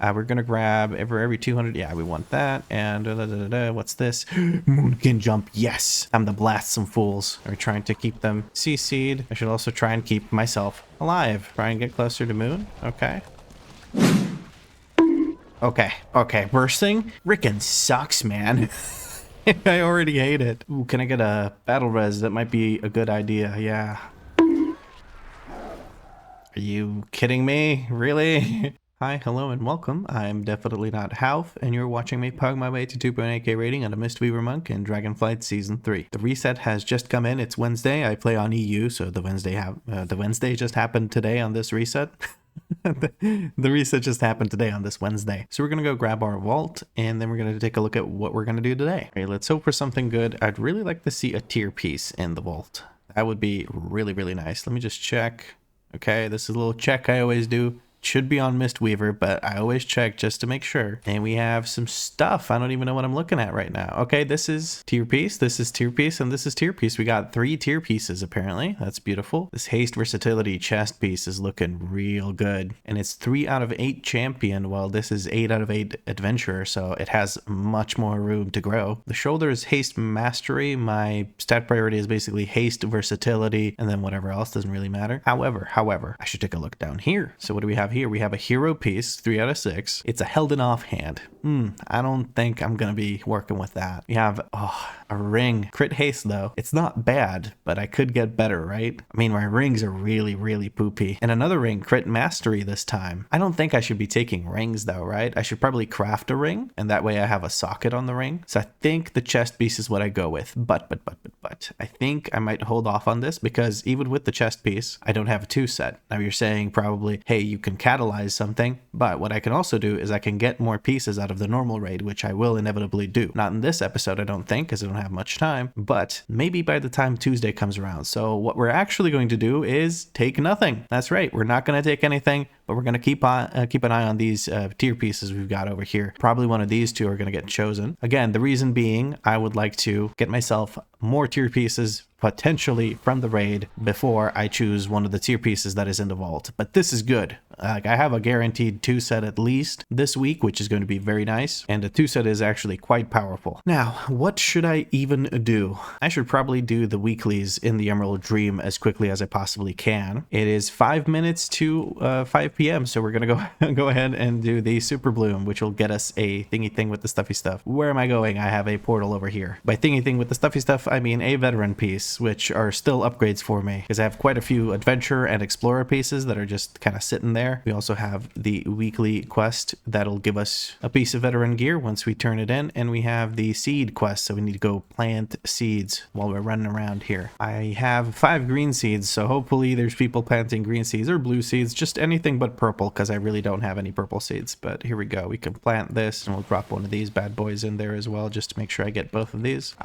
We're gonna grab every 200. Yeah, we want that. And what's this? Moonkin jump. Yes, I'm to blast some fools. We're trying to keep them CC'd. I should also try and keep myself alive. Try and get closer to moon. Okay. Okay. Bursting? Frickin' sucks, man. I already hate it. Ooh, can I get a battle res? That might be a good idea. Yeah. Are you kidding me? Really? Hi, hello, and welcome. I'm definitely not Half, and you're watching me pug my way to 2.8k rating on a Mistweaver monk in Dragonflight Season 3. The reset has just come in. It's Wednesday. I play on EU, so the Wednesday just happened today on this reset. The reset just happened today on this Wednesday. So we're going to go grab our vault, and then we're going to take a look at what we're going to do today. Okay, let's hope for something good. I'd really like to see a tier piece in the vault. That would be really, really nice. Let me just check. Okay, this is a little check I always do. Should be on Mistweaver, but I always check just to make sure. And we have some stuff. I don't even know what I'm looking at right now. Okay, this is tier piece, this is tier piece, and this is tier piece. We got 3 tier pieces apparently. That's beautiful. This haste versatility chest piece is looking real good. And it's 3 out of 8 champion, while this is 8 out of 8 adventurer, so it has much more room to grow. The shoulder is haste mastery. My stat priority is basically haste versatility, and then whatever else doesn't really matter. However, I should take a look down here. So what do we have here? We have a hero piece, 3 out of 6. It's a held in offhand. I don't think I'm gonna be working with that. We have a ring. Crit haste though. It's not bad, but I could get better, right? I mean, my rings are really, really poopy. And another ring, crit mastery this time. I don't think I should be taking rings though, right? I should probably craft a ring, and that way I have a socket on the ring. So I think the chest piece is what I go with. But I think I might hold off on this, because even with the chest piece, I don't have a 2 set. Now you're saying probably, hey, you can catalyze something, but what I can also do is I can get more pieces out of the normal raid, which I will inevitably do. Not in this episode, I don't think, because I don't have much time, but maybe by the time Tuesday comes around. So what we're actually going to do is take nothing. That's right, we're not going to take anything, but we're going to keep an eye on these tier pieces we've got over here. Probably one of these 2 are going to get chosen. Again, the reason being, I would like to get myself more tier pieces potentially from the raid before I choose one of the tier pieces that is in the vault. But this is good. Like, I have a guaranteed 2 set at least this week, which is going to be very nice. And the 2 set is actually quite powerful. Now, what should I even do? I should probably do the weeklies in the Emerald Dream as quickly as I possibly can. It is 5 minutes to 5 p.m. So we're going to go ahead and do the Super Bloom, which will get us a thingy thing with the stuffy stuff. Where am I going? I have a portal over here. By thingy thing with the stuffy stuff, I mean a veteran piece, which are still upgrades for me, because I have quite a few adventure and explorer pieces that are just kind of sitting there. We also have the weekly quest that'll give us a piece of veteran gear once we turn it in, and we have the seed quest, so we need to go plant seeds while we're running around here. I have 5 green seeds, so hopefully there's people planting green seeds or blue seeds, just anything but purple, because I really don't have any purple seeds. But here we go, we can plant this, and we'll drop one of these bad boys in there as well, just to make sure I get both of these.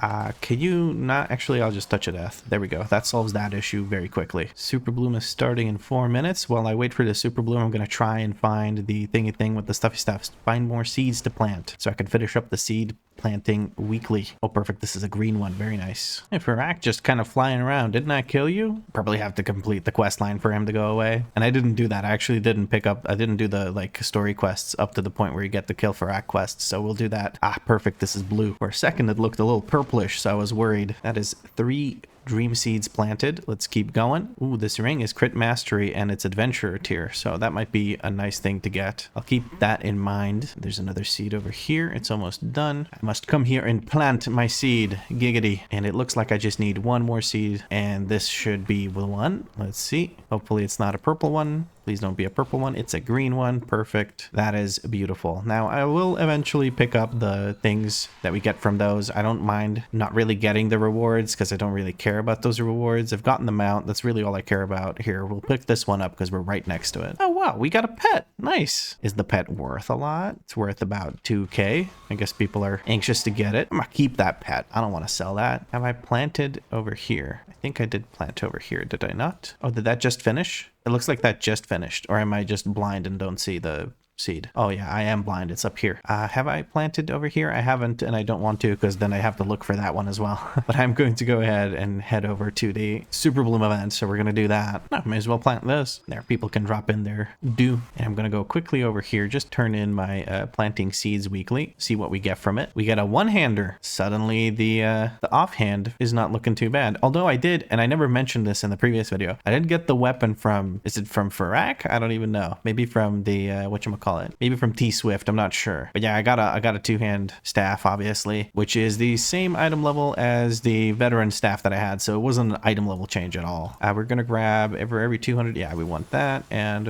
Can you not? Actually, I'll just touch a death. There we go. That solves that issue very quickly. Super Bloom is starting in 4 minutes. While I wait for the Super Bloom, I'm going to try and find the thingy thing with the stuffy stuff. Find more seeds to plant so I can finish up the seed planting weekly. Oh, perfect. This is a green one. Very nice. Hey, Farak just kind of flying around. Didn't I kill you? Probably have to complete the quest line for him to go away. And I didn't do that. I actually didn't I didn't do the like story quests up to the point where you get the kill Farak quest. So we'll do that. Ah, perfect. This is blue. For a second, it looked a little purplish, so I was worried. That is 3 dream seeds planted. Let's keep going. Ooh, this ring is crit mastery and it's adventurer tier, so that might be a nice thing to get. I'll keep that in mind. There's another seed over here. It's almost done. I must come here and plant my seed. Giggity. And it looks like I just need 1 more seed, and this should be the one. Let's see. Hopefully it's not a purple one. Please don't be a purple one. It's a green one. Perfect. That is beautiful. Now, I will eventually pick up the things that we get from those. I don't mind not really getting the rewards, because I don't really care about those rewards. I've gotten them out. That's really all I care about. Here, we'll pick this one up because we're right next to it. Oh, wow. We got a pet. Nice. Is the pet worth a lot? It's worth about 2k. I guess people are anxious to get it. I'm gonna keep that pet. I don't want to sell that. Have I planted over here? I think I did plant over here. Did I not? Oh, did that just finish? It looks like that just finished. Or am I just blind and don't see the seed? Oh yeah, I am blind. It's up here. Have I planted over here? I haven't, and I don't want to because then I have to look for that one as well. But I'm going to go ahead and head over to the Super Bloom event, so we're going to do that. I may as well plant this. There, people can drop in their dew. And I'm going to go quickly over here, just turn in my planting seeds weekly, see what we get from it. We get a one-hander. Suddenly the offhand is not looking too bad. Although I did, and I never mentioned this in the previous video, I did get the weapon from, is it from Farak? I don't even know. Maybe from the, whatchamacallit? Maybe from T-Swift, I'm not sure. But yeah, I got a two-hand staff, obviously, which is the same item level as the veteran staff that I had, so it wasn't an item level change at all. We're gonna grab every 200, yeah, we want that, and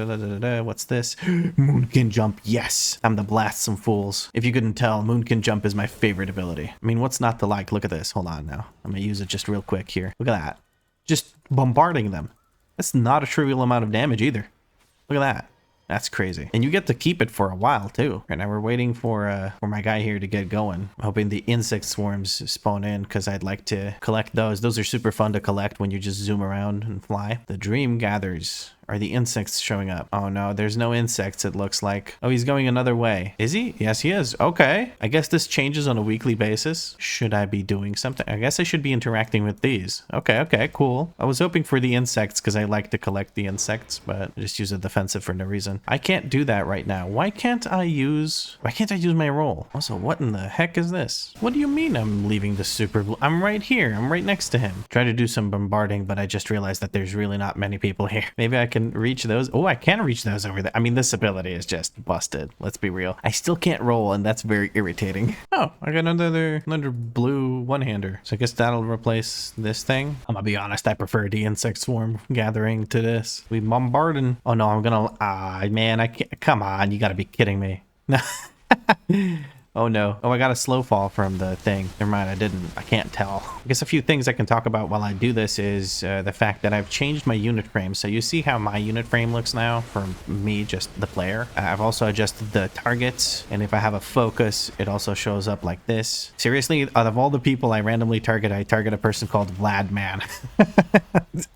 what's this? Moon can jump, yes! I'm the blast some fools. If you couldn't tell, Moon can jump is my favorite ability. I mean, what's not to like? Look at this, hold on now. I'm gonna use it just real quick here. Look at that. Just bombarding them. That's not a trivial amount of damage either. Look at that. That's crazy. And you get to keep it for a while too. Right now we're waiting for my guy here to get going. I'm hoping the insect swarms spawn in because I'd like to collect those. Those are super fun to collect when you just zoom around and fly. The dream gathers. Are the insects showing up? Oh no, there's no insects, it looks like. Oh, he's going another way. Is he? Yes, he is. Okay. I guess this changes on a weekly basis. Should I be doing something? I guess I should be interacting with these. Okay, cool. I was hoping for the insects because I like to collect the insects, but I just use a defensive for no reason. I can't do that right now. Why can't I use my roll? Also, what in the heck is this? What do you mean I'm leaving the super blue? I'm right here. I'm right next to him. Try to do some bombarding, but I just realized that there's really not many people here. Maybe I can reach those. Oh, I can reach those over there. I mean, this ability is just busted. Let's be real. I still can't roll, and that's very irritating. Oh, I got another blue one-hander. So I guess that'll replace this thing. I'm gonna be honest, I prefer the insect swarm gathering to this. We bombarding. Oh no, I'm gonna. Man, I can't. Come on, you gotta be kidding me. Oh no. Oh, I got a slow fall from the thing. Never mind, I didn't. I can't tell. I guess a few things I can talk about while I do this is the fact that I've changed my unit frame. So you see how my unit frame looks now for me, just the player. I've also adjusted the targets, and if I have a focus, it also shows up like this. Seriously, out of all the people I randomly target, I target a person called Vladman.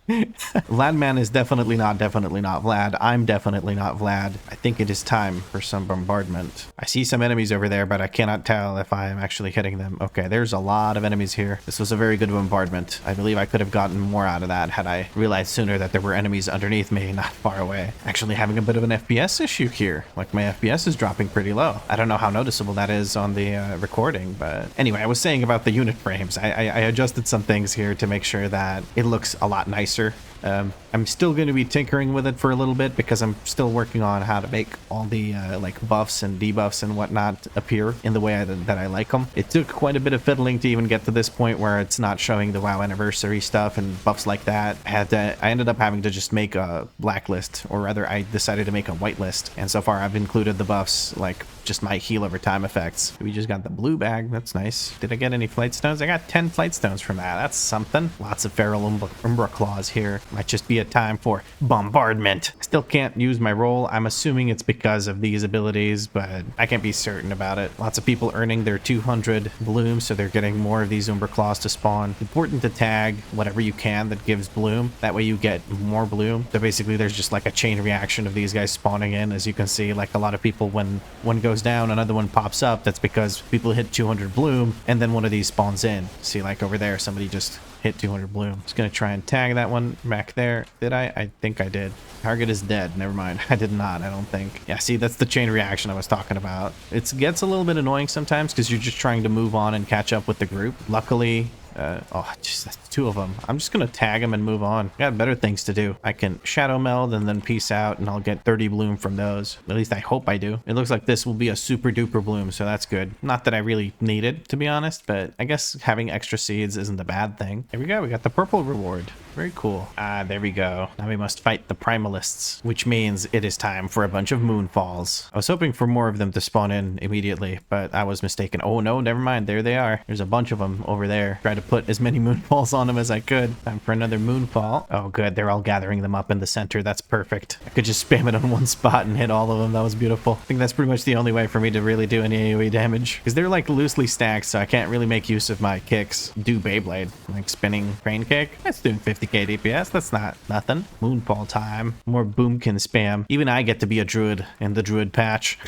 Vladman is definitely not Vlad. I'm definitely not Vlad. I think it is time for some bombardment. I see some enemies over there, but I cannot tell if I am actually hitting them. Okay, there's a lot of enemies here. This was a very good bombardment. I believe I could have gotten more out of that had I realized sooner that there were enemies underneath me, not far away. Actually having a bit of an FPS issue here. Like my FPS is dropping pretty low. I don't know how noticeable that is on the recording, but anyway, I was saying about the unit frames. I adjusted some things here to make sure that it looks a lot nicer. I'm still going to be tinkering with it for a little bit because I'm still working on how to make all the like buffs and debuffs and whatnot appear in the way that I like them. It took quite a bit of fiddling to even get to this point where it's not showing the WoW anniversary stuff and buffs like that. I ended up having to just make a blacklist, or rather I decided to make a whitelist, and so far I've included the buffs like just my heal over time effects. We just got the blue bag. That's nice. Did I get any flight stones? I got 10 flight stones from that. That's something. Lots of feral Umbra claws here. Might just be a time for bombardment. Still can't use my roll. I'm assuming it's because of these abilities, but I can't be certain about it. Lots of people earning their 200 bloom, so they're getting more of these Umbra claws to spawn. Important to tag whatever you can that gives bloom. That way you get more bloom. So basically there's just like a chain reaction of these guys spawning in. As you can see, like a lot of people, when one goes down, another one pops up. That's because people hit 200 bloom and then one of these spawns in. See, like over there, somebody just hit 200 bloom. Just gonna try and tag that one back there. Did I? I think I did. Target is dead. Never mind. I did not, I don't think. Yeah, see, that's the chain reaction I was talking about. It gets a little bit annoying sometimes because you're just trying to move on and catch up with the group. Luckily, oh, just that's two of them. I'm just gonna tag them and move on. Got better things to do. I can shadow meld and then peace out, and I'll get 30 bloom from those. At least I hope I do. It looks like this will be a super duper bloom, so that's good. Not that I really need it, to be honest, but I guess having extra seeds isn't a bad thing. There we go. We got the purple reward. Very cool. Ah, there we go. Now we must fight the primalists, which means it is time for a bunch of moonfalls. I was hoping for more of them to spawn in immediately, but I was mistaken. Oh no, never mind. There they are. There's a bunch of them over there. Try to put as many moonfalls on them as I could. Time for another moonfall. Oh, good. They're all gathering them up in the center. That's perfect. I could just spam it on one spot and hit all of them. That was beautiful. I think that's pretty much the only way for me to really do any AoE damage, because they're like loosely stacked, so I can't really make use of my kicks. Do Beyblade, like spinning crane kick. That's doing 50k DPS. That's not nothing. Moonfall time. More boomkin spam. Even I get to be a druid in the druid patch.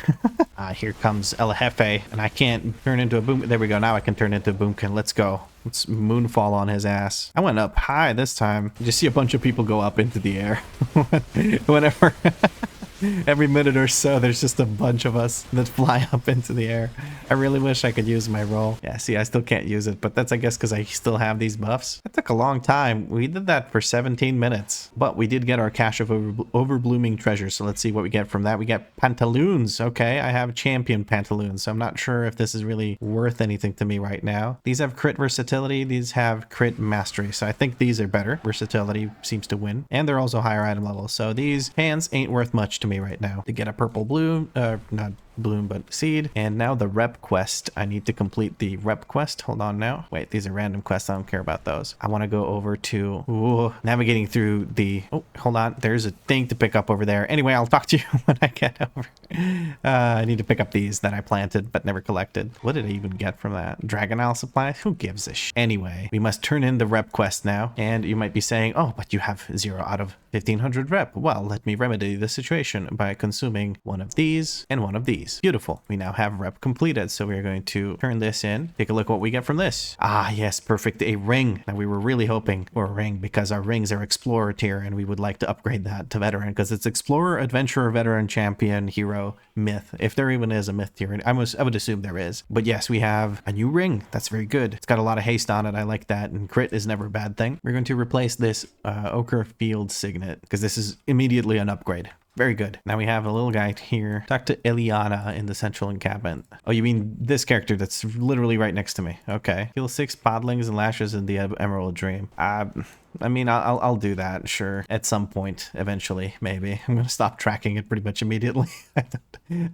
Here comes El Jefe, and I can't turn into a boom. There we go. Now I can turn into a boomkin. Let's go. Let's moonfall on his ass. I went up high this time. You just see a bunch of people go up into the air. Whenever every minute or so, there's just a bunch of us that fly up into the air. I really wish I could use my roll. Yeah, see, I still can't use it, but that's, I guess, because I still have these buffs. That took a long time. We did that for 17 minutes, but we did get our cache of overblooming treasures. So let's see what we get from that. We get pantaloons. Okay, I have champion pantaloons, so I'm not sure if this is really worth anything to me right now. These have crit versatility. These have crit mastery, so I think these are better. Versatility seems to win, and they're also higher item level, so these pants ain't worth much to me right now. To get a purple bloom, not bloom but seed. And now the rep quest. I need to complete the rep quest. Hold on now. Wait, these are random quests. I don't care about those. I want to go over to navigating through the hold on, there's a thing to pick up over there. Anyway, I'll talk to you when I get over. I need to pick up these that I planted but never collected. What did I even get from that? Dragon Isle supplies? Who gives a sh? Anyway, we must turn in the rep quest now. And you might be saying, oh, but you have 0 out of 1500 rep. Well, let me remedy the situation by consuming one of these and one of these. Beautiful. We now have rep completed, so we're going to turn this in. Take a look what we get from this. Ah, yes, perfect. A ring. Now, we were really hoping for a ring because our rings are explorer tier, and we would like to upgrade that to veteran because it's explorer, adventurer, veteran, champion, hero, myth. If there even is a myth tier, I would assume there is. But yes, we have a new ring. That's very good. It's got a lot of haste on it. I like that, and crit is never a bad thing. We're going to replace this ochre field signet because this is immediately an upgrade. Very good. Now we have a little guy here. Talk to Eliana in the central encampment. Oh, you mean this character that's literally right next to me? Okay. Kill 6 podlings and lashes in the Emerald Dream. I mean, I'll do that, sure. At some point, eventually, maybe. I'm going to stop tracking it pretty much immediately.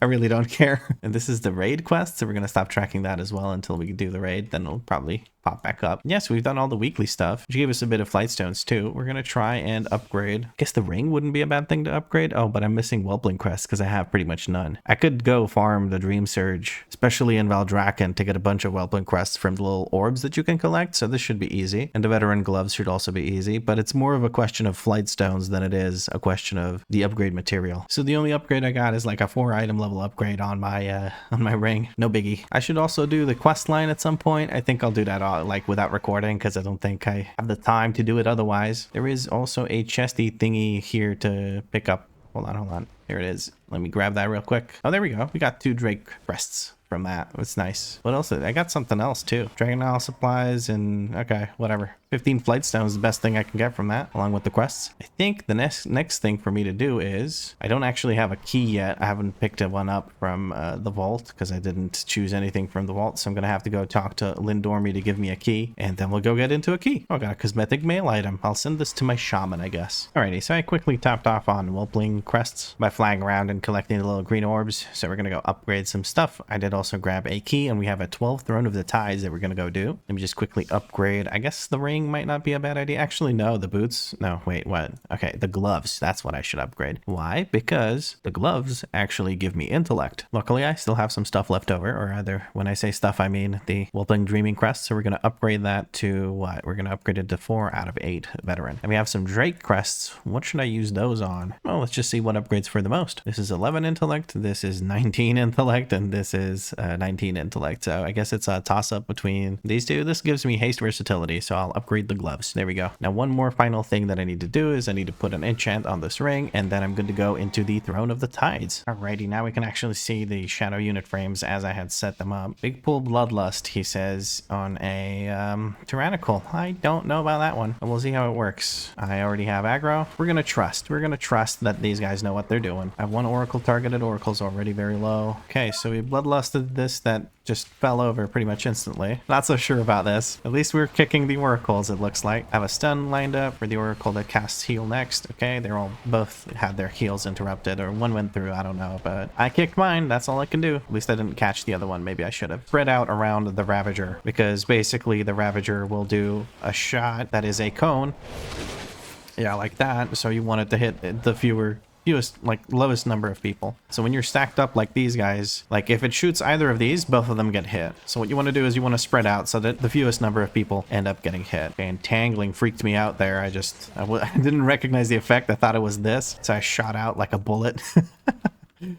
I really don't care. And this is the raid quest, so we're going to stop tracking that as well until we do the raid. Then it'll probably pop back up. Yes, we've done all the weekly stuff, which gave us a bit of flight stones too. We're going to try and upgrade. I guess the ring wouldn't be a bad thing to upgrade. Oh, but I'm missing Whelpling Crest because I have pretty much none. I could go farm the Dream Surge, especially in Valdrakken, to get a bunch of Whelpling Crests from the little orbs that you can collect. So this should be easy. And the veteran gloves should also be easy, but it's more of a question of flight stones than it is a question of the upgrade material. So the only upgrade I got is like a 4 item level upgrade on my ring. No biggie. I should also do the quest line at some point. I think I'll do that all like without recording because I don't think I have the time to do it otherwise. There is also a chesty thingy here to pick up. Hold on. Here it is. Let me grab that real quick. Oh, there we go. We got 2 Drake crests from that. It's nice. What else? I got something else too. Dragon Isle supplies and okay, whatever. 15 flight stones is the best thing I can get from that, along with the quests. I think the next thing for me to do is, I don't actually have a key yet. I haven't picked one up from the vault because I didn't choose anything from the vault. So I'm going to have to go talk to Lindormy to give me a key, and then we'll go get into a key. Oh, I got a cosmetic mail item. I'll send this to my shaman, I guess. Alrighty, so I quickly topped off on Whelpling Crests by flying around and collecting the little green orbs. So we're going to go upgrade some stuff. I did also grab a key, and we have a 12th Throne of the Tides that we're going to go do. Let me just quickly upgrade. I guess the ring might not be a bad idea. Actually, no, the boots. No, wait, what? Okay, the gloves. That's what I should upgrade. Why? Because the gloves actually give me intellect. Luckily, I still have some stuff left over, or rather, when I say stuff, I mean the Whelpling Dreaming Crest. So we're going to upgrade that to what? We're going to upgrade it to 4 out of 8 veteran. And we have some Drake Crests. What should I use those on? Well, let's just see what upgrades for the most. This is 11 intellect, this is 19 intellect, and this is 19 intellect. So I guess it's a toss-up between these two. This gives me haste versatility, so I'll upgrade the gloves. There we go. Now, one more final thing that I need to do is I need to put an enchant on this ring, and then I'm good to go into the Throne of the Tides. Alrighty, now we can actually see the shadow unit frames as I had set them up. Big Pool Bloodlust, he says, on a Tyrannical. I don't know about that one, but we'll see how it works. I already have aggro. We're gonna trust that these guys know what they're doing. I have 1 Oracle targeted. Oracle's already very low. Okay, so we bloodlusted this. That just fell over pretty much instantly. Not so sure about this. At least we're kicking the oracles, it looks like. I have a stun lined up for the oracle that casts heal next. Okay, they're all both had their heals interrupted, or one went through, I don't know, but I kicked mine. That's all I can do. At least I didn't catch the other one. Maybe I should have. Spread out around the Ravager, because basically the Ravager will do a shot that is a cone. Yeah, like that. So you want it to hit the fewest, like lowest number of people. So when you're stacked up like these guys, like if it shoots either of these, both of them get hit. So what you want to do is you want to spread out so that the fewest number of people end up getting hit. Okay, entangling freaked me out there. I didn't recognize the effect. I thought it was this, so I shot out like a bullet.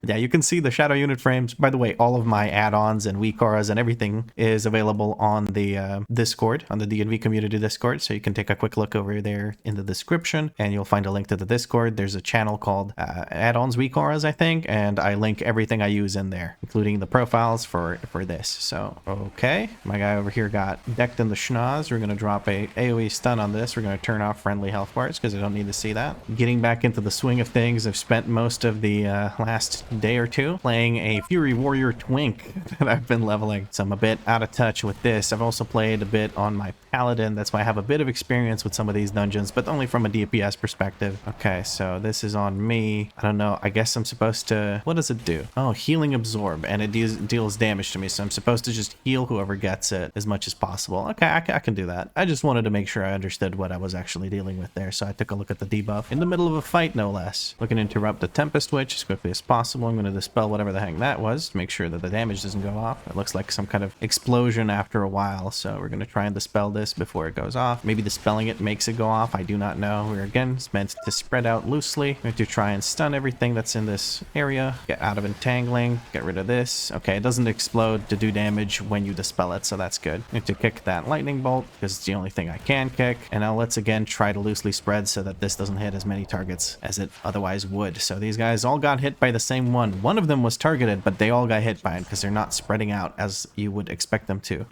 Yeah, you can see the shadow unit frames. By the way, all of my add-ons and WeakAuras and everything is available on the Discord, on the D&V community Discord. So you can take a quick look over there in the description and you'll find a link to the Discord. There's a channel called Addons WeakAuras, I think, and I link everything I use in there, including the profiles for this. So, okay, my guy over here got decked in the schnoz. We're going to drop a AoE stun on this. We're going to turn off friendly health bars because I don't need to see that. Getting back into the swing of things, I've spent most of the last day or two playing a Fury Warrior Twink that I've been leveling, so I'm a bit out of touch with this. I've also played a bit on my Paladin. That's why I have a bit of experience with some of these dungeons, but only from a DPS perspective. Okay, so this is on me. I don't know, I guess I'm supposed to, what does it do? Oh, healing absorb, and it deals damage to me, so I'm supposed to just heal whoever gets it as much as possible. Okay, I can do that. I just wanted to make sure I understood what I was actually dealing with there, so I took a look at the debuff in the middle of a fight, no less. Looking to interrupt the Tempest Witch as quickly as possible. I'm going to dispel whatever the heck that was to make sure that the damage doesn't go off. It looks like some kind of explosion after a while, so we're going to try and dispel this before it goes off. Maybe dispelling it makes it go off. I do not know. We're again meant to spread out loosely. We're going to try and stun everything that's in this area. Get out of entangling. Get rid of this. Okay, it doesn't explode to do damage when you dispel it, so that's good. I need to kick that lightning bolt because it's the only thing I can kick. And now let's again try to loosely spread so that this doesn't hit as many targets as it otherwise would. So these guys all got hit by the same one. One of them was targeted, but they all got hit by it because they're not spreading out as you would expect them to.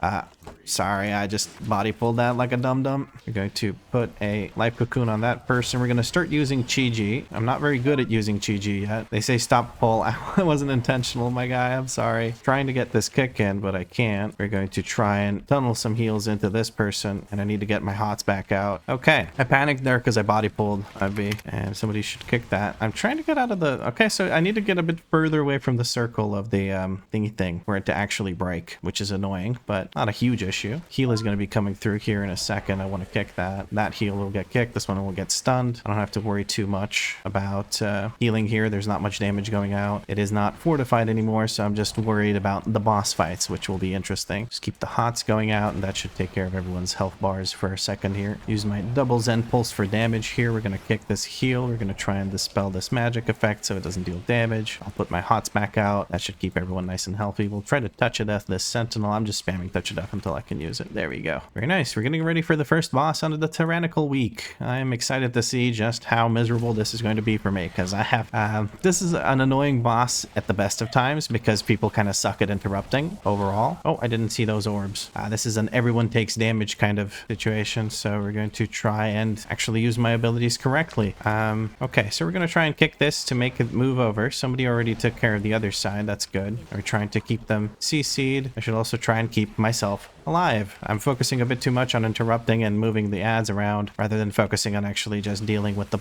Sorry, I just body pulled that like a dum-dum. We're going to put a life cocoon on that person. We're going to start using Chi-Ji. I'm not very good at using Chi-Ji yet. They say stop pull. I wasn't intentional, my guy. I'm sorry. Trying to get this kick in, but I can't. We're going to try and tunnel some heals into this person, and I need to get my hots back out. Okay, I panicked there because I body pulled IB, and somebody should kick that. I'm trying to get out of the... Okay, so I need to get a bit further away from the circle of the thingy thing for it to actually break, which is annoying, but not a huge issue. Heal is going to be coming through here in a second. I want to kick that. That heal will get kicked. This one will get stunned. I don't have to worry too much about healing here. There's not much damage going out. It is not fortified anymore, so I'm just worried about the boss fights, which will be interesting. Just keep the hots going out, and that should take care of everyone's health bars for a second here. Use my double Zen pulse for damage here. We're going to kick this heal. We're going to try and dispel this magic effect so it doesn't deal damage. I'll put my hots back out. That should keep everyone nice and healthy. We'll try to touch of death this sentinel. I'm just spamming touch of death until I can use it. There we go. Very nice. We're getting ready for the first boss under the Tyrannical week. I'm excited to see just how miserable this is going to be for me, because I have this is an annoying boss at the best of times because people kind of suck at interrupting overall. Oh, I didn't see those orbs. This is an everyone takes damage kind of situation, so we're going to try and actually use my abilities correctly. Okay, so we're going to try and kick this to make it move over. Somebody already took care of the other side. That's good. We're trying to keep them CC'd. I should also try and keep myself alive. I'm focusing a bit too much on interrupting and moving the ads around rather than focusing on actually just dealing with the,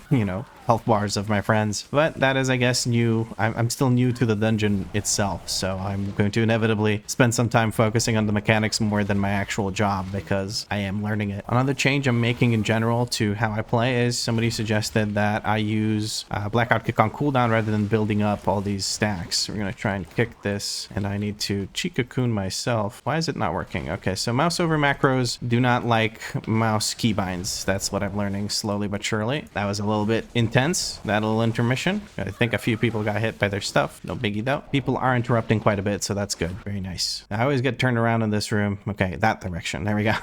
health bars of my friends. But that is, I guess, new. I'm still new to the dungeon itself, so I'm going to inevitably spend some time focusing on the mechanics more than my actual job because I am learning it. Another change I'm making in general to how I play is somebody suggested that I use Blackout Kick on cooldown rather than building up all these stacks. We're going to try and kick this, and I need to Chi Cocoon myself. Why is it not working? Okay, so mouse over macros do not like mouse keybinds. That's what I'm learning slowly but surely. That was a little bit intense, that little intermission. I think a few people got hit by their stuff. No biggie though. People are interrupting quite a bit, so that's good. Very nice. I always get turned around in this room. Okay, that direction. There we go.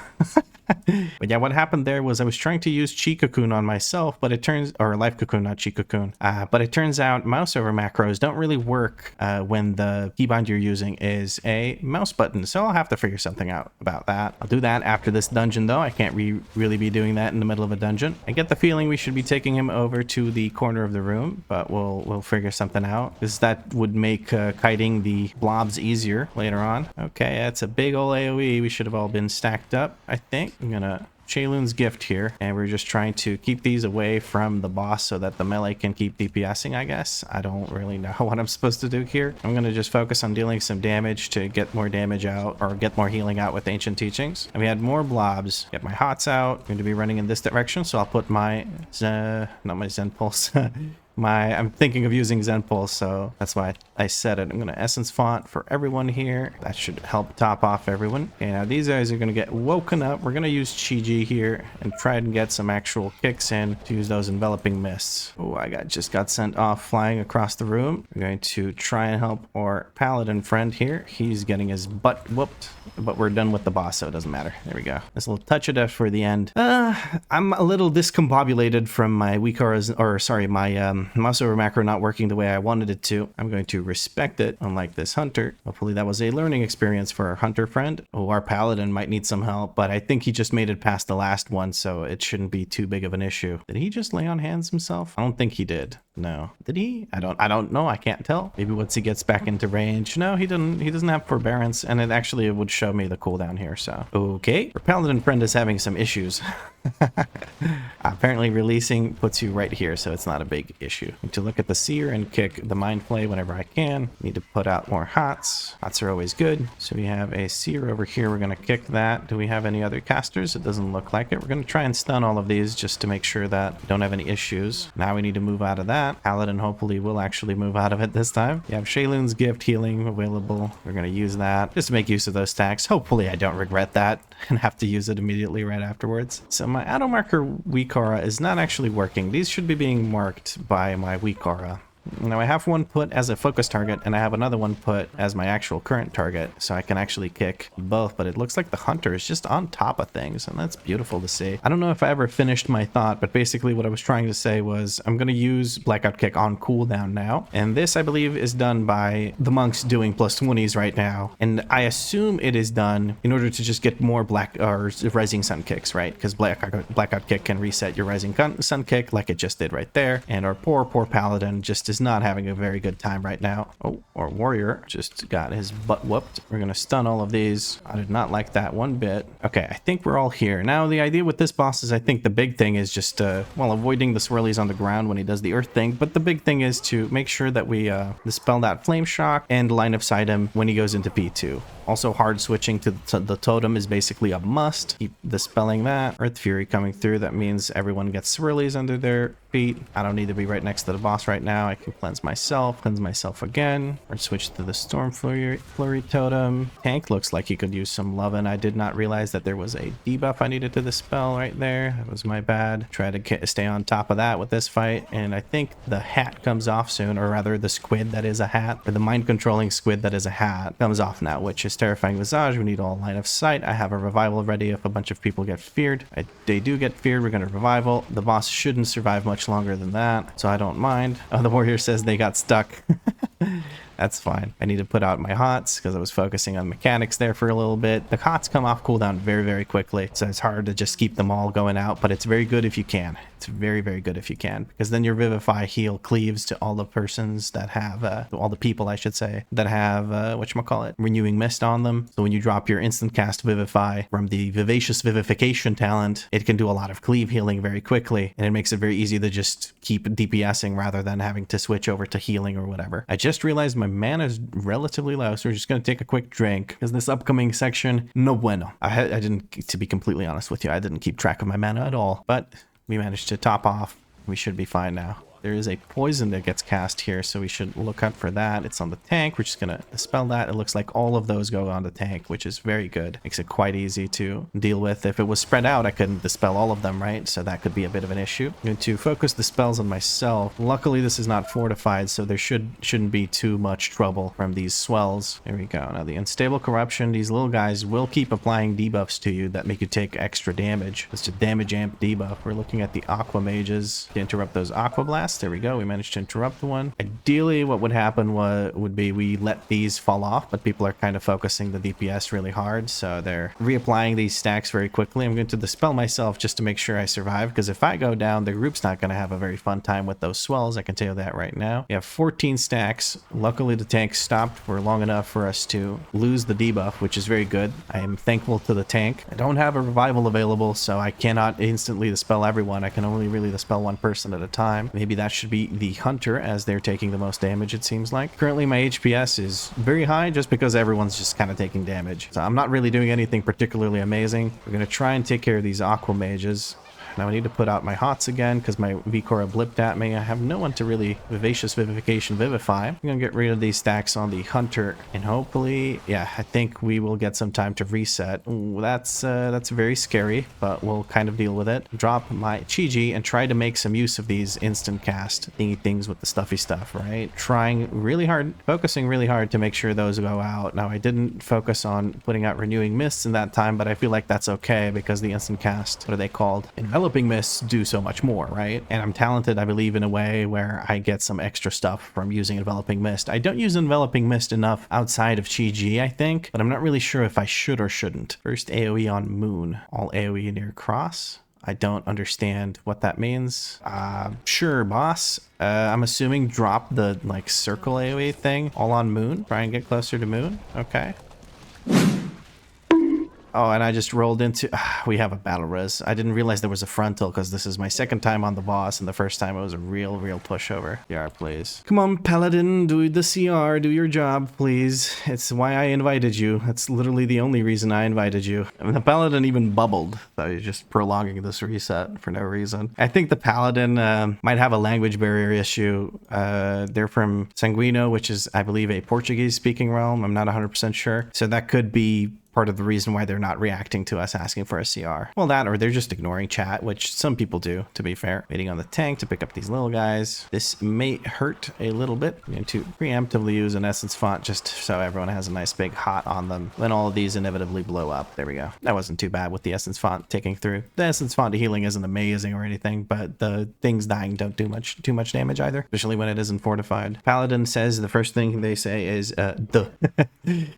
But yeah, what happened there was I was trying to use Chi Cocoon on myself, but it turns, or Life Cocoon, not Chi Cocoon. But it turns out mouse over macros don't really work when the keybind you're using is a mouse button. So I'll have to figure something out about that. I'll do that after this dungeon though. I can't really be doing that in the middle of a dungeon. I get the feeling we should be taking him over to the corner of the room, but we'll figure something out, because that would make kiting the blobs easier later on. Okay, that's a big ol' AoE. We should have all been stacked up, I think. I'm gonna Shaylun's gift here, and we're just trying to keep these away from the boss so that the melee can keep DPSing, I guess. I don't really know what I'm supposed to do here. I'm gonna just focus on dealing some damage to get more damage out, or get more healing out with Ancient Teachings. And we had more blobs. Get my hots out. I'm going to be running in this direction, so I'll put my not my Zen Pulse. I'm thinking of using Zen Pulse, so that's why I said it. I'm going to Essence Font for everyone here. That should help top off everyone. Okay, now these guys are going to get woken up. We're going to use Chi-Ji here and try and get some actual kicks in to use those enveloping mists. Oh, just got sent off flying across the room. We're going to try and help our paladin friend here. He's getting his butt whooped, but we're done with the boss, so it doesn't matter. There we go. This little touch of death for the end. I'm a little discombobulated from my WeakAuras, or sorry, my mouse over macro not working the way I wanted it to. I'm going to respect it, unlike this hunter. Hopefully that was a learning experience for our hunter friend. Oh, our paladin might need some help, but I think he just made it past the last one, so it shouldn't be too big of an issue. Did he just lay on hands himself? I don't think he did. No. Did he? I don't know. I can't tell. Maybe once he gets back into range. No, he didn't. He doesn't have forbearance, and it would show me the cooldown here, so. Okay. Our paladin friend is having some issues. Apparently releasing puts you right here, so it's not a big issue. Need to look at the seer and kick the mind flay whenever I can. Need to put out more hots. Hots are always good. So we have a seer over here. We're going to kick that. Do we have any other casters? It doesn't look like it. We're going to try and stun all of these just to make sure that we don't have any issues. Now we need to move out of that. Paladin hopefully will actually move out of it this time. You have Shaylun's gift healing available. We're going to use that just to make use of those stacks. Hopefully I don't regret that and have to use it immediately right afterwards. So my auto marker WeakAura is not actually working. These should be being marked by my WeakAura. Now I have one put as a focus target, and I have another one put as my actual current target, so I can actually kick both, but it looks like the hunter is just on top of things, and that's beautiful to see. I don't know if I ever finished my thought, but basically what I was trying to say was I'm going to use Blackout Kick on cooldown now, and this I believe is done by the monks doing plus 20s right now, and I assume it is done in order to just get more Rising Sun kicks, right? Because Blackout Kick can reset your Rising Sun kick like it just did right there, and our poor paladin just is not having a very good time right now. Oh, our warrior just got his butt whooped. We're gonna stun all of these. I did not like that one bit. Okay, I think we're all here. Now the idea with this boss is I think the big thing is just avoiding the swirlies on the ground when he does the earth thing, but the big thing is to make sure that we dispel that flame shock and line of sight him when he goes into P2. Also, hard switching to the totem is basically a must. Keep dispelling that. Earth Fury coming through. That means everyone gets swirlies under their feet. I don't need to be right next to the boss right now. I can cleanse myself again, or switch to the Storm Flurry totem. Tank looks like he could use some lovin'. I did not realize that there was a debuff I needed to dispel right there. That was my bad. Try to stay on top of that with this fight, and I think the hat comes off soon, or rather the squid that is a hat, or the mind controlling squid that is a hat comes off now, which is Terrifying Visage. We need all line of sight. I have a revival ready if a bunch of people get feared. They do get feared. We're going to revival. The boss shouldn't survive much longer than that, so I don't mind. Oh, the warrior says they got stuck. That's fine. I need to put out my hots because I was focusing on mechanics there for a little bit. The hots come off cooldown very, very quickly, so it's hard to just keep them all going out, but it's very good if you can. It's very, very good if you can, because then your Vivify heal cleaves to all the persons that have, all the people, I should say, that have, whatchamacallit, Renewing Mist on them. So when you drop your instant cast Vivify from the Vivacious Vivification talent, it can do a lot of cleave healing very quickly, and it makes it very easy to just keep DPSing rather than having to switch over to healing or whatever. I just realized my mana is relatively low, so we're just going to take a quick drink, because this upcoming section, no bueno. I didn't, to be completely honest with you, I didn't keep track of my mana at all, but we managed to top off. We should be fine now. There is a poison that gets cast here, so we should look out for that. It's on the tank. We're just going to dispel that. It looks like all of those go on the tank, which is very good. Makes it quite easy to deal with. If it was spread out, I couldn't dispel all of them, right? So that could be a bit of an issue. I'm going to focus the spells on myself. Luckily, this is not fortified, so there shouldn't be too much trouble from these swells. There we go. Now, the unstable corruption, these little guys will keep applying debuffs to you that make you take extra damage. It's a damage amp debuff. We're looking at the aqua mages to interrupt those aqua blasts. There we go. We managed to interrupt one. Ideally, what would happen would be we let these fall off, but people are kind of focusing the DPS really hard, so they're reapplying these stacks very quickly. I'm going to dispel myself just to make sure I survive, because if I go down, the group's not going to have a very fun time with those swells. I can tell you that right now. We have 14 stacks. Luckily, the tank stopped for long enough for us to lose the debuff, which is very good. I am thankful to the tank. I don't have a revival available, so I cannot instantly dispel everyone. I can only really dispel one person at a time. Maybe that should be the hunter, as they're taking the most damage, it seems like. Currently, my HPS is very high just because everyone's just kind of taking damage. So I'm not really doing anything particularly amazing. We're going to try and take care of these aqua mages. Now I need to put out my hots again because my Vicora blipped at me. I have no one to really Vivacious Vivification Vivify. I'm going to get rid of these stacks on the Hunter, and hopefully, yeah, I think we will get some time to reset. Ooh, that's very scary, but we'll kind of deal with it. Drop my Chi-Ji and try to make some use of these instant cast thingy things with the stuffy stuff, right? Trying really hard, focusing really hard to make sure those go out. Now I didn't focus on putting out Renewing Mists in that time, but I feel like that's okay because the instant cast, what are they called? Enveloping Mists do so much more, right? And I'm talented, I believe, in a way where I get some extra stuff from using Enveloping Mist. I don't use Enveloping Mist enough outside of Chi-Ji, I think, but I'm not really sure if I should or shouldn't. First AoE on Moon. All AoE near cross. I don't understand what that means. Sure, boss. I'm assuming drop the, like, circle AoE thing all on Moon. Try and get closer to Moon. Okay. Oh, and I just rolled into... we have a battle res. I didn't realize there was a frontal because this is my second time on the boss, and the first time it was a real pushover. CR, please. Come on, Paladin, do the CR, do your job, please. It's why I invited you. That's literally the only reason I invited you. I mean, the Paladin even bubbled. So he's just prolonging this reset for no reason. I think the Paladin might have a language barrier issue. They're from Sanguino, which is, I believe, a Portuguese-speaking realm. I'm not 100% sure. So that could be part of the reason why they're not reacting to us asking for a CR. Well, that, or they're just ignoring chat, which some people do, to be fair. Waiting on the tank to pick up these little guys. This may hurt a little bit. I'm going to preemptively use an essence font just so everyone has a nice big hot on them. Then all of these inevitably blow up. There we go. That wasn't too bad with the essence font taking through. The essence font healing isn't amazing or anything, but the things dying don't do too much damage either, especially when it isn't fortified. Paladin says the first thing they say is, duh.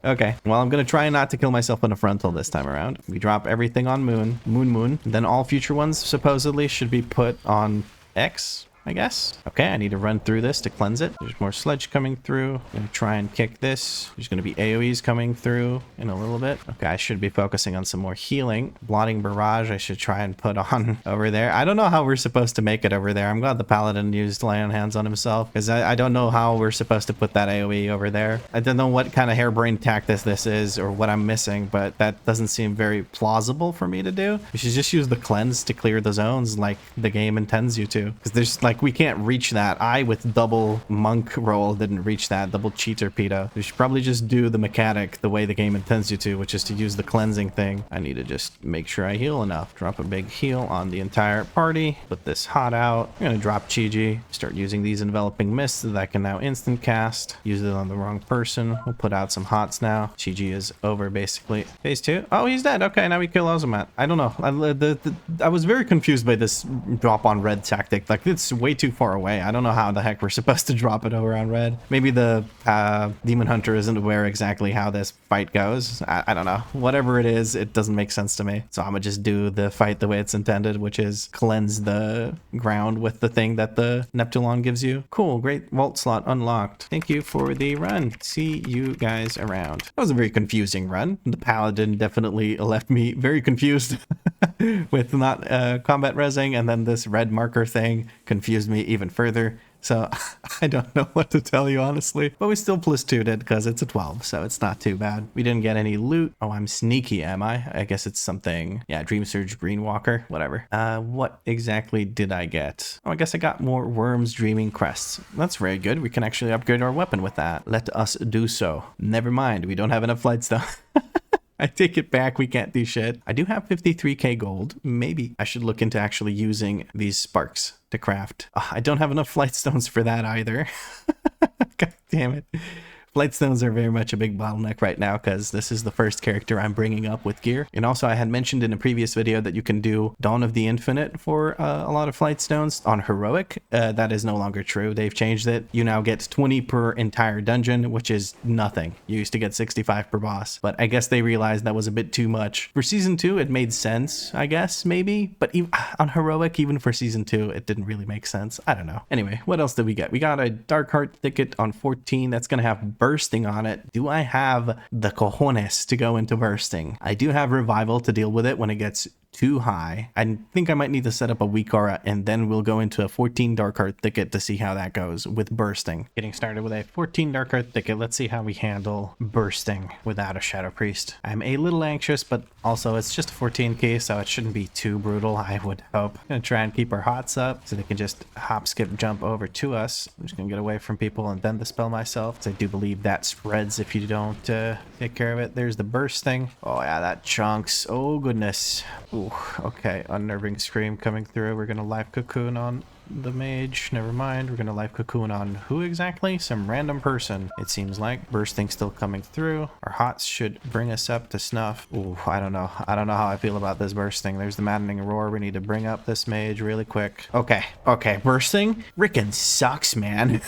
Okay, well, I'm going to try not to kill myself in a frontal this time around. We drop everything on Moon. Then all future ones supposedly should be put on X, I guess. Okay, I need to run through this to cleanse it. There's more sledge coming through. I'm gonna try and kick this. There's gonna be AoEs coming through in a little bit. Okay, I should be focusing on some more healing. Blotting Barrage I should try and put on over there. I don't know how we're supposed to make it over there. I'm glad the Paladin used Lay on Hands on himself, because I don't know how we're supposed to put that AoE over there. I don't know what kind of harebrained tactic this is or what I'm missing, but that doesn't seem very plausible for me to do. You should just use the cleanse to clear the zones like the game intends you to, because there's like, we can't reach that. I, with double monk roll, didn't reach that. Double cheat torpedo. You should probably just do the mechanic the way the game intends you to, which is to use the cleansing thing. I need to just make sure I heal enough. Drop a big heal on the entire party. Put this hot out. I'm gonna drop Chi-Ji. Start using these enveloping mists that I can now instant cast. Use it on the wrong person. We'll put out some hots now. Chi-Ji is over, basically. Phase 2. Oh, he's dead. Okay, now we kill Ozomat. I don't know. I was very confused by this drop on red tactic. Like, it's way too far away. I don't know how the heck we're supposed to drop it over on red. Maybe the Demon Hunter isn't aware exactly how this fight goes. I don't know. Whatever it is, it doesn't make sense to me. So I'm gonna just do the fight the way it's intended, which is cleanse the ground with the thing that the Neptulon gives you. Cool, great vault slot unlocked. Thank you for the run. See you guys around. That was a very confusing run. The Paladin definitely left me very confused with not combat resing, and then this red marker thing confused me even further. So I don't know what to tell you, honestly. But we still +2'd it because it's a 12, so it's not too bad. We didn't get any loot. Oh, I'm sneaky, am I? I guess it's something. Yeah, Dream Surge, Greenwalker, whatever. What exactly did I get? Oh, I guess I got more Worms Dreaming Crests. That's very good. We can actually upgrade our weapon with that. Let us do so. Never mind, we don't have enough Flightstone. I take it back, we can't do shit. I do have 53k gold. Maybe I should look into actually using these sparks to craft. I don't have enough flight stones for that either. God damn it. Flight stones are very much a big bottleneck right now because this is the first character I'm bringing up with gear. And also I had mentioned in a previous video that you can do Dawn of the Infinite for a lot of flight stones on heroic. That is no longer true. They've changed it. You now get 20 per entire dungeon, which is nothing. You used to get 65 per boss, but I guess they realized that was a bit too much. For season 2, it made sense, I guess, maybe, but even on heroic, even for season 2, it didn't really make sense. I don't know. Anyway, what else did we get? We got a Darkheart Thicket on 14. That's going to have bursting on it. Do I have the cojones to go into bursting? I do have revival to deal with it when it gets too high. I think I might need to set up a WeakAuras and then we'll go into a 14 Darkheart Thicket to see how that goes with bursting. Getting started with a 14 Darkheart Thicket. Let's see how we handle bursting without a Shadow Priest. I'm a little anxious, but also it's just a 14k, so it shouldn't be too brutal, I would hope. I'm gonna try and keep our hots up so they can just hop, skip, jump over to us. I'm just gonna get away from people and then dispel myself, because I do believe that spreads if you don't take care of it. There's the bursting. Oh yeah, that chunks. Oh goodness. Ooh. Okay, unnerving scream coming through. We're gonna life cocoon on the mage. Never mind. We're gonna life cocoon on who exactly? Some random person, it seems like. Bursting still coming through. Our hots should bring us up to snuff. Ooh, I don't know. I don't know how I feel about this bursting. There's the maddening roar. We need to bring up this mage really quick. Okay, bursting frickin' sucks, man.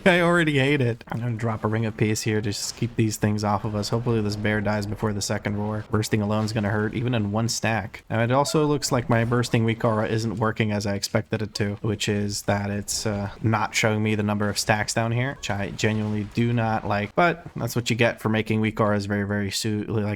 I already hate it. I'm gonna drop a ring of peace here to just keep these things off of us. Hopefully this bear dies before the second roar. Bursting alone is gonna hurt, even in one stack. And it also looks like my bursting WeakAuras isn't working as I expected it to, which is that it's not showing me the number of stacks down here, which I genuinely do not like. But that's what you get for making WeakAuras very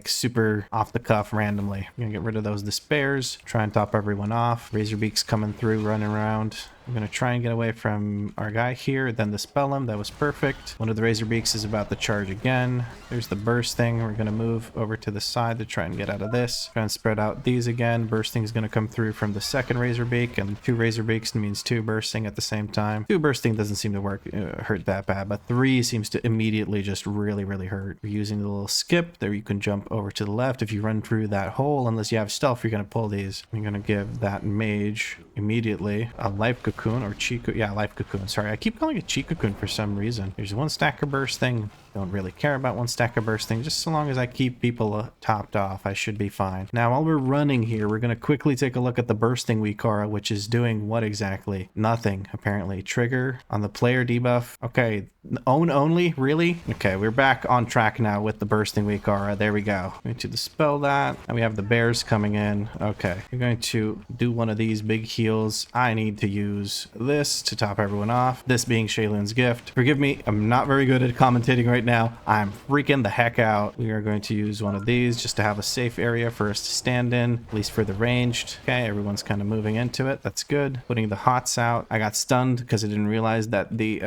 super off the cuff randomly. I'm gonna get rid of those despairs, try and top everyone off. Razorbeak's coming through, running around. I'm going to try and get away from our guy here, then dispel him. That was perfect. One of the Razorbeaks is about to charge again. There's the bursting. We're going to move over to the side to try and get out of this. Try and spread out these again. Bursting is going to come through from the second Razorbeak, and 2 Razorbeaks means 2 bursting at the same time. 2 bursting doesn't seem to hurt that bad, but 3 seems to immediately just really hurt. We're using the little skip. There you can jump over to the left. If you run through that hole, unless you have stealth, you're going to pull these. I'm going to give that mage immediately a life cocoon or chi cocoon. Yeah, life cocoon. Sorry, I keep calling it chi cocoon for some reason. There's 1 stack of bursting. Don't really care about 1 stack of bursting. Just so long as I keep people topped off, I should be fine. Now, while we're running here, we're going to quickly take a look at the bursting WeakAuras, which is doing what exactly? Nothing, apparently. Trigger on the player debuff. Okay, own only? Really? Okay, we're back on track now with the bursting WeakAuras. There we go. I'm going to dispel that. And we have the bears coming in. Okay, we're going to do one of these big heals. I need to use this to top everyone off. This being Shaylun's gift. Forgive me, I'm not very good at commentating right now. I'm freaking the heck out. We are going to use one of these just to have a safe area for us to stand in, at least for the ranged. Okay, everyone's kind of moving into it. That's good. Putting the hots out. I got stunned because I didn't realize that the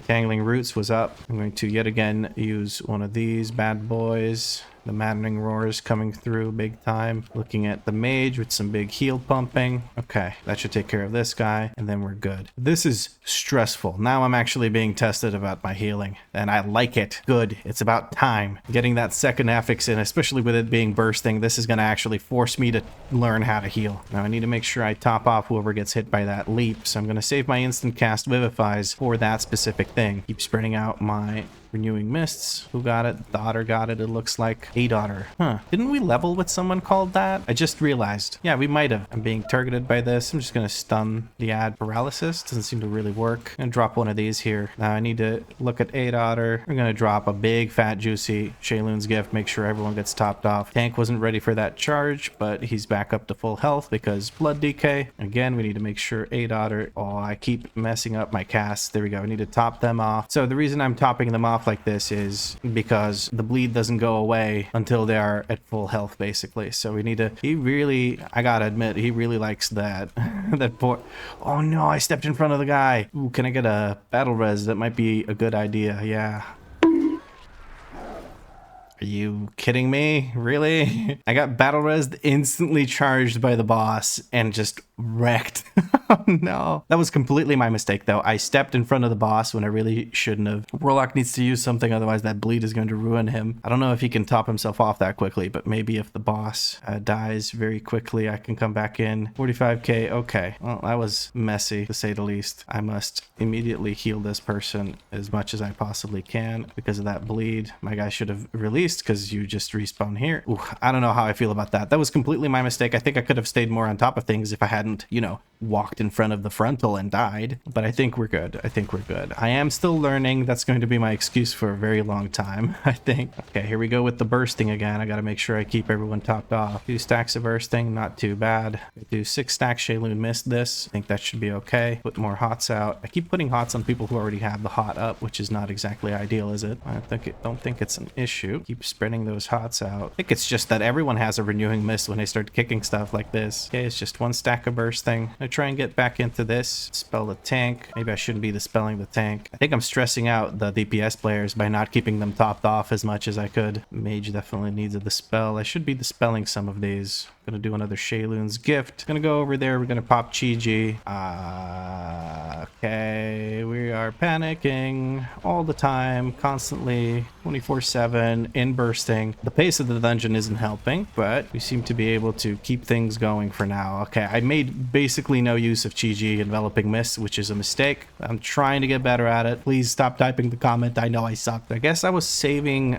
Tangling Roots was up. I'm going to yet again use one of these bad boys. The maddening roars coming through big time. Looking at the mage with some big heal pumping. Okay, that should take care of this guy, and then we're good. This is stressful. Now I'm actually being tested about my healing, and I like it. Good. It's about time. Getting that second affix in, especially with it being bursting, this is going to actually force me to learn how to heal. Now I need to make sure I top off whoever gets hit by that leap, so I'm going to save my instant cast Vivifies for that specific thing. Keep spreading out my renewing mists. Who got it? The otter got it, it looks like. Otter. Huh. Didn't we level with someone called that? I just realized. Yeah, we might have. I'm being targeted by this. I'm just going to stun the ad paralysis. Doesn't seem to really work. I'm going to drop one of these here. Now I need to look at Otter. I'm going to drop a big, fat, juicy Shaylun's gift. Make sure everyone gets topped off. Tank wasn't ready for that charge, but he's back up to full health because blood decay. Again, we need to make sure Otter. Oh, I keep messing up my casts. There we go. I need to top them off. So the reason I'm topping them off off like this is because the bleed doesn't go away until they are at full health, basically. So we need to, he really, I gotta admit, he really likes that. That poor, oh no, I stepped in front of the guy. Ooh, can I get a battle res? That might be a good idea, yeah. Are you kidding me? Really? I got battle res instantly charged by the boss and just wrecked. Oh no. That was completely my mistake though. I stepped in front of the boss when I really shouldn't have. Warlock needs to use something, otherwise that bleed is going to ruin him. I don't know if he can top himself off that quickly, but maybe if the boss dies very quickly, I can come back in. 45k, okay. Well, that was messy to say the least. I must immediately heal this person as much as I possibly can because of that bleed. My guy should have released because you just respawn here. Ooh, I don't know how I feel about that. That was completely my mistake. I think I could have stayed more on top of things if I hadn't, you know, walked in front of the frontal and died. But I think we're good. I think we're good. I am still learning. That's going to be my excuse for a very long time, I think. Okay, here we go with the bursting again. I got to make sure I keep everyone topped off. 2 stacks of bursting, not too bad. Do 6 stacks. Shayloon missed this. I think that should be okay. Put more hots out. I keep putting hots on people who already have the hot up, which is not exactly ideal, is it? I don't think it's an issue. Keep spreading those hots out. I think it's just that everyone has a renewing mist when they start kicking stuff like this. Okay, it's just 1 stack of bursting. I try and get back into this. Spell the tank. Maybe I shouldn't be dispelling the tank. I think I'm stressing out the DPS players by not keeping them topped off as much as I could. Mage definitely needs a dispel. I should be dispelling some of these. Gonna do another Shayloon's gift. Gonna go over there. We're gonna pop Chi-Ji. Okay, we are panicking all the time, constantly, 24/7, in bursting. The pace of the dungeon isn't helping, but we seem to be able to keep things going for now. Okay, I made basically no use of Chi-Ji enveloping mist, which is a mistake. I'm trying to get better at it. Please stop typing the comment. I know I sucked. I guess I was saving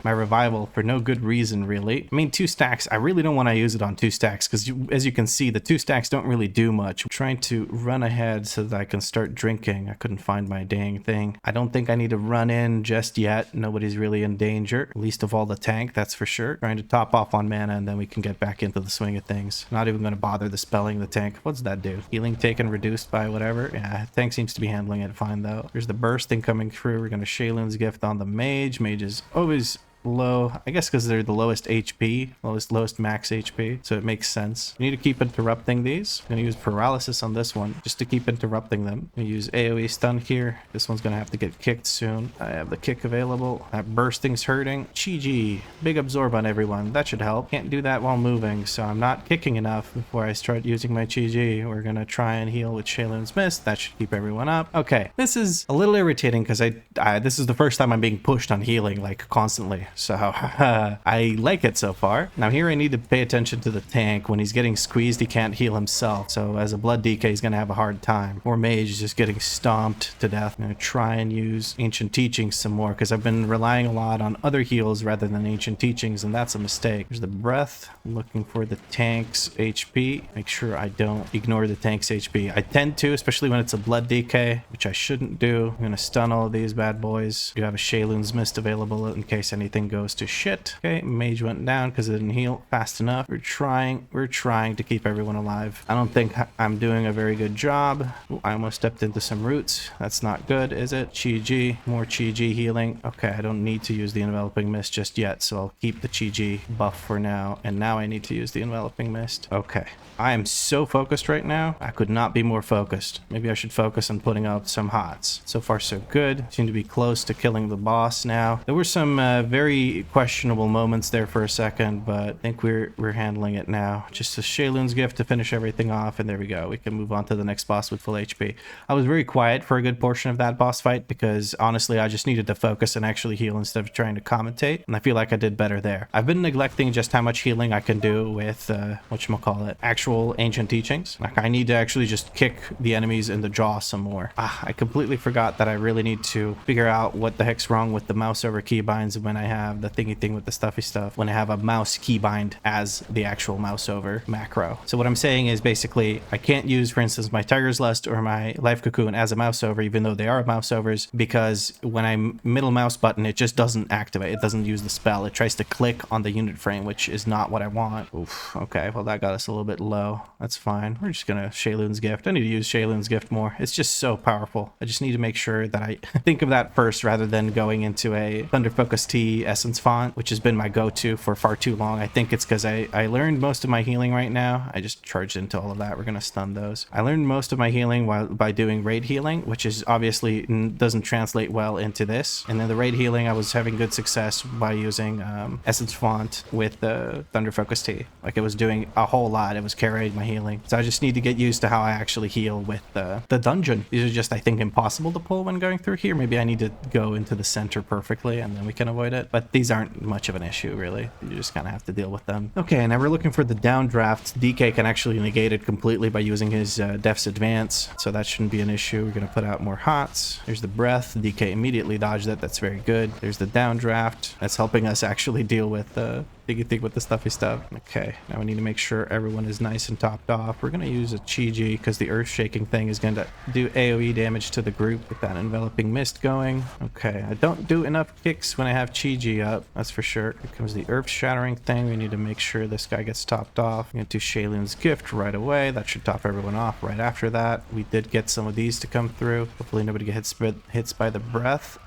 my revival for no good reason, really. I mean, 2 stacks. I really don't want to use it on 2 stacks because as you can see, the 2 stacks don't really do much. I'm trying to run ahead so that I can start drinking. I couldn't find my dang thing. I don't think I need to run in just yet. Nobody's really in danger, least of all the tank, that's for sure. Trying to top off on mana and then we can get back into the swing of things. Not even going to bother dispelling the tank. What's that do? Healing taken reduced by whatever. Yeah, tank seems to be handling it fine though. There's the bursting coming through. We're going to Shayloon's gift on the mage. Mage is always low, I guess because they're the lowest HP, lowest max HP, so it makes sense. You need to keep interrupting these. I'm gonna use paralysis on this one just to keep interrupting them. I'm gonna use AoE stun here. This one's gonna have to get kicked soon. I have the kick available. That bursting's hurting. Chi-Ji, big absorb on everyone. That should help. Can't do that while moving, so I'm not kicking enough before I start using my Chi-Ji. We're gonna try and heal with Shayloon's Mist. That should keep everyone up. Okay, this is a little irritating because this is the first time I'm being pushed on healing like constantly. So I like it so far. Now here I need to pay attention to the tank. When he's getting squeezed, he can't heal himself. So as a blood DK, he's gonna have a hard time. Or mage is just getting stomped to death. I'm gonna try and use ancient teachings some more because I've been relying a lot on other heals rather than ancient teachings, and that's a mistake. There's the breath. I'm looking for the tank's HP. Make sure I don't ignore the tank's HP. I tend to, especially when it's a blood DK, which I shouldn't do. I'm gonna stun all of these bad boys. You have a Shayloon's Mist available in case anything goes to shit. Okay, mage went down because it didn't heal fast enough. We're trying to keep everyone alive. I don't think I'm doing a very good job. Ooh, I almost stepped into some roots. That's not good, is it? Chi-Ji, more Chi-Ji healing. Okay, I don't need to use the enveloping mist just yet, so I'll keep the Chi-Ji buff for now. And now I need to use the enveloping mist. Okay, I am so focused right now. I could not be more focused. Maybe I should focus on putting out some hots. So far so good. Seem to be close to killing the boss now. There were some very questionable moments there for a second, but I think we're handling it now. Just a Shayloon's gift to finish everything off, and there we go. We can move on to the next boss with full HP. I was very quiet for a good portion of that boss fight because honestly I just needed to focus and actually heal instead of trying to commentate, and I feel like I did better there. I've been neglecting just how much healing I can do with whatchamacallit, actual ancient teachings. Like I need to actually just kick the enemies in the jaw some more. I completely forgot that I really need to figure out what the heck's wrong with the mouse over keybinds when I have the thingy thing with the stuffy stuff, when I have a mouse keybind as the actual mouse over macro. So what I'm saying is basically I can't use, for instance, my Tiger's Lust or my Life Cocoon as a mouse over, even though they are mouse overs, because when I middle mouse button, it just doesn't activate. It doesn't use the spell. It tries to click on the unit frame, which is not what I want. Oof. Okay, well that got us a little bit low. That's fine. We're just gonna Shayloon's Gift. I need to use Shayloon's Gift more. It's just so powerful. I just need to make sure that I think of that first rather than going into a Thunder Focus T Essence font, which has been my go-to for far too long. I think it's because I learned most of my healing right now. I just charged into all of that. We're gonna stun those. I learned most of my healing by doing raid healing, which is obviously doesn't translate well into this. And then the raid healing, I was having good success by using Essence font with the Thunder Focus T. Like, it was doing a whole lot. It was carrying my healing. So I just need to get used to how I actually heal with the dungeon. These are just, I think, impossible to pull when going through here. Maybe I need to go into the center perfectly and then we can avoid it. But these aren't much of an issue, really. You just kind of have to deal with them. Okay, now we're looking for the downdraft. DK can actually negate it completely by using his Def's Advance. So that shouldn't be an issue. We're going to put out more hots. There's the breath. DK immediately dodged it. That's very good. There's the downdraft. That's helping us actually deal with the thingy thing with the stuffy stuff. Okay, now we need to make sure everyone is nice and topped off. We're going to use a Chi-Ji because the earth shaking thing is going to do AoE damage to the group. Get that enveloping mist going. Okay, I don't do enough kicks when I have Chi-Ji up, that's for sure. Here comes the earth shattering thing. We need to make sure this guy gets topped off. I'm going to do Shaylin's Gift right away. That should top everyone off right after that. We did get some of these to come through. Hopefully nobody gets hits by the breath.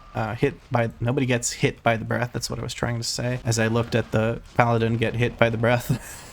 Nobody gets hit by the breath. That's what I was trying to say as I looked at the paladin get hit by the breath.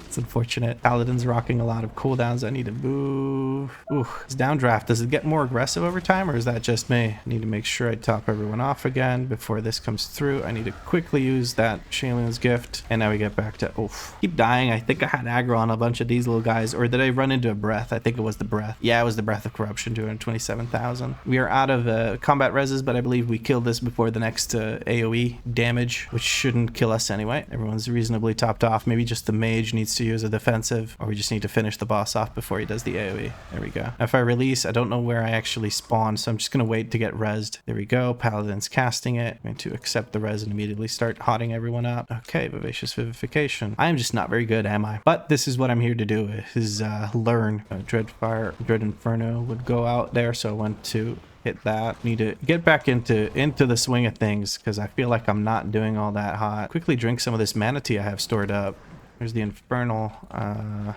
It's unfortunate. Paladin's rocking a lot of cooldowns. I need to move. Ooh, this downdraft, does it get more aggressive over time, or is that just me? I need to make sure I top everyone off again before this comes through. I need to quickly use that Shaylin's Gift, and now we get back to, oof. Keep dying. I think I had aggro on a bunch of these little guys, or did I run into a breath? I think it was the breath. Yeah, it was the Breath of Corruption, 227,000. We are out of combat reses, but I believe we killed this before the next AoE damage, which shouldn't kill us anyway. Everyone's reasonably topped off. Maybe just the mage needs to use a defensive, or we just need to finish the boss off before he does the AoE. There we go. Now, if I release, I don't know where I actually spawn, so I'm just going to wait to get rezzed. There we go. Paladin's casting it. I'm going to accept the res and immediately start hotting everyone up. Okay, Vivacious Vivification. I am just not very good, am I? But this is what I'm here to do, is learn. Dreadfire, Dread Inferno would go out there, so I went to hit that. Need to get back into the swing of things because I feel like I'm not doing all that hot. Quickly drink some of this mana tea I have stored up. There's the Infernal.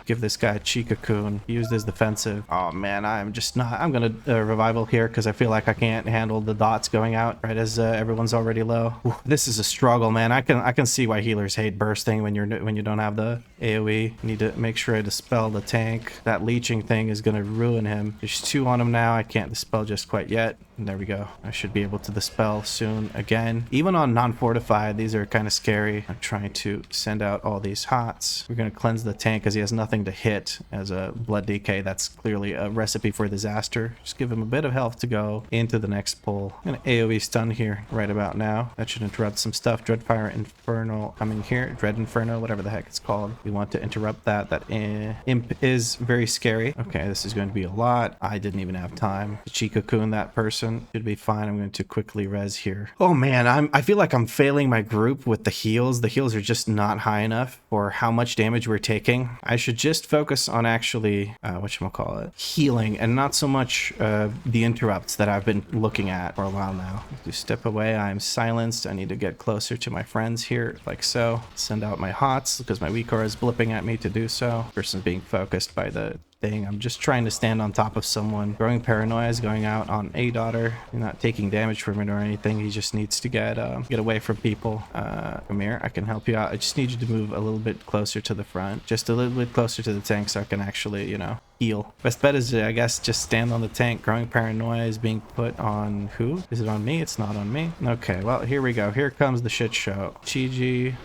Give this guy a Chi-Cocoon. Use this defensive. Oh man, I'm just not. I'm gonna revival here because I feel like I can't handle the dots going out right as everyone's already low. Ooh, this is a struggle, man. I can see why healers hate bursting when you don't have the AoE. Need to make sure I dispel the tank. That leeching thing is gonna ruin him. There's 2 on him now. I can't dispel just quite yet. And there we go. I should be able to dispel soon again. Even on non-fortified, these are kind of scary. I'm trying to send out all these hots. We're going to cleanse the tank because he has nothing to hit as a blood DK. That's clearly a recipe for disaster. Just give him a bit of health to go into the next pull. I'm going to AoE stun here right about now. That should interrupt some stuff. Dreadfire Infernal coming here. Dread Inferno, whatever the heck it's called. We want to interrupt that. That imp is very scary. Okay, this is going to be a lot. I didn't even have time to Chi-Cocoon that person. Should be fine. I'm going to quickly res here. Oh man, I feel like I'm failing my group with the heals. The heals are just not high enough for how much damage we're taking. I should just focus on actually whatchamacallit, healing, and not so much the interrupts that I've been looking at for a while now. To step away, I am silenced. I need to get closer to my friends here, like so. Send out my hots because my WeakAuras is blipping at me to do so. Person's being focused by the thing. I'm just trying to stand on top of someone. Growing Paranoia is going out on a daughter. You're not taking damage from it or anything. He just needs to get away from people. Come here, I can help you out. I just need you to move a little bit closer to the front. Just a little bit closer to the tank so I can actually, you know, heal. Best bet is, I guess, just stand on the tank. Growing Paranoia is being put on who? Is it on me? It's not on me. Okay, well, here we go. Here comes the shit show. Chi-Ji.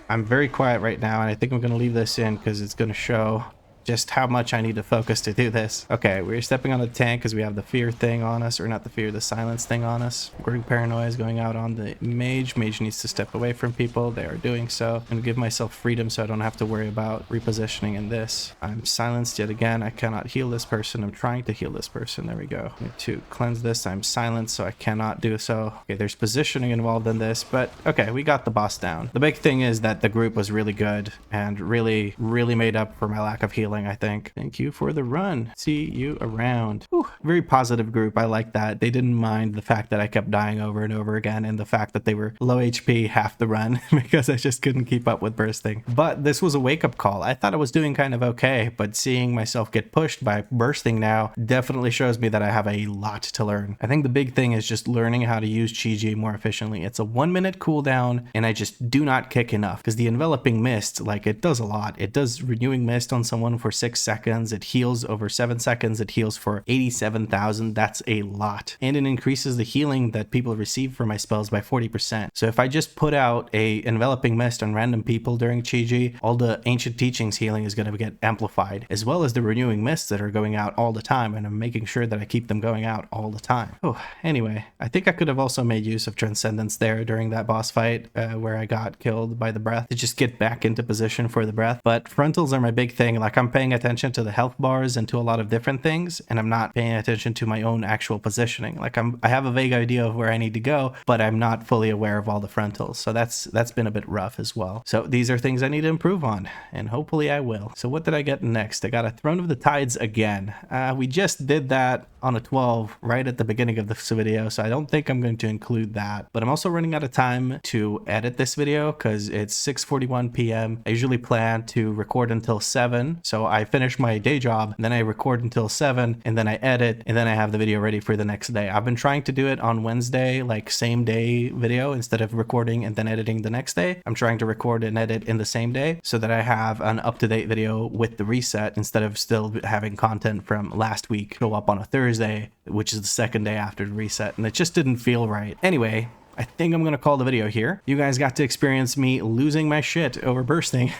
I'm very quiet right now, and I think I'm going to leave this in because it's going to show just how much I need to focus to do this. Okay, we're stepping on the tank because we have the fear thing on us, or not the fear, the silence thing on us. Wording paranoia is going out on the mage. Mage needs to step away from people. They are doing so. I'm going to give myself freedom so I don't have to worry about repositioning in this. I'm silenced yet again. I cannot heal this person. I'm trying to heal this person. There we go. I need to cleanse this. I'm silenced, so I cannot do so. Okay, there's positioning involved in this, but okay, we got the boss down. The big thing is that the group was really good and really made up for my lack of healing, I think. Thank you for the run. See you around. Whew, very positive group. I like that. They didn't mind the fact that I kept dying over and over again, and the fact that they were low HP half the run because I just couldn't keep up with bursting. But this was a wake-up call. I thought I was doing kind of okay, but seeing myself get pushed by bursting now definitely shows me that I have a lot to learn. I think the big thing is just learning how to use Chi more efficiently. It's a 1-minute cooldown, and I just do not kick enough because the enveloping mist, like, it does a lot. It does renewing mist on someone for 6 seconds. It heals over 7 seconds. It heals for 87,000. That's a lot. And it increases the healing that people receive for my spells by 40%. So if I just put out a enveloping mist on random people during Chi, all the ancient teachings healing is going to get amplified, as well as the renewing mists that are going out all the time, and I'm making sure that I keep them going out all the time. Oh, anyway, I think I could have also made use of Transcendence there during that boss fight where I got killed by the breath to just get back into position for the breath. But frontals are my big thing. Like, I'm paying attention to the health bars and to a lot of different things, and I'm not paying attention to my own actual positioning. Like, I have a vague idea of where I need to go, but I'm not fully aware of all the frontals. So that's been a bit rough as well. So these are things I need to improve on, and hopefully I will. So what did I get next? I got a Throne of the Tides again. We just did that on a 12 right at the beginning of this video, so I don't think I'm going to include that. But I'm also running out of time to edit this video because it's 6:41 p.m. I usually plan to record until 7, so I finish my day job, and then I record until 7, and then I edit, and then I have the video ready for the next day. I've been trying to do it on Wednesday, like same day video, instead of recording and then editing the next day. I'm trying to record and edit in the same day so that I have an up-to-date video with the reset instead of still having content from last week show up on a Thursday, which is the second day after the reset, and it just didn't feel right. Anyway, I think I'm gonna call the video here. You guys got to experience me losing my shit over bursting.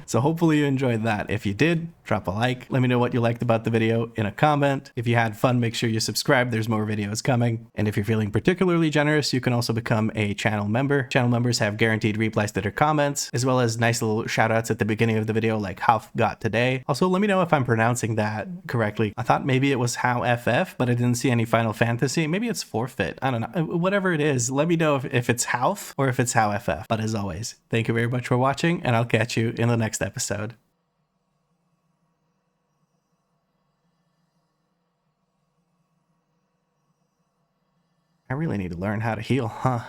So hopefully you enjoyed that. If you did, drop a like. Let me know what you liked about the video in a comment. If you had fun, make sure you subscribe. There's more videos coming. And if you're feeling particularly generous, you can also become a channel member. Channel members have guaranteed replies to their comments, as well as nice little shout outs at the beginning of the video like how got today. Also, let me know if I'm pronouncing that correctly. I thought maybe it was how FF, but I didn't see any Final Fantasy. Maybe it's forfeit. I don't know. Whatever it is, let me know if it's Half or if it's how FF. But as always, thank you very much for watching, and I'll catch you in the next episode. I really need to learn how to heal, huh?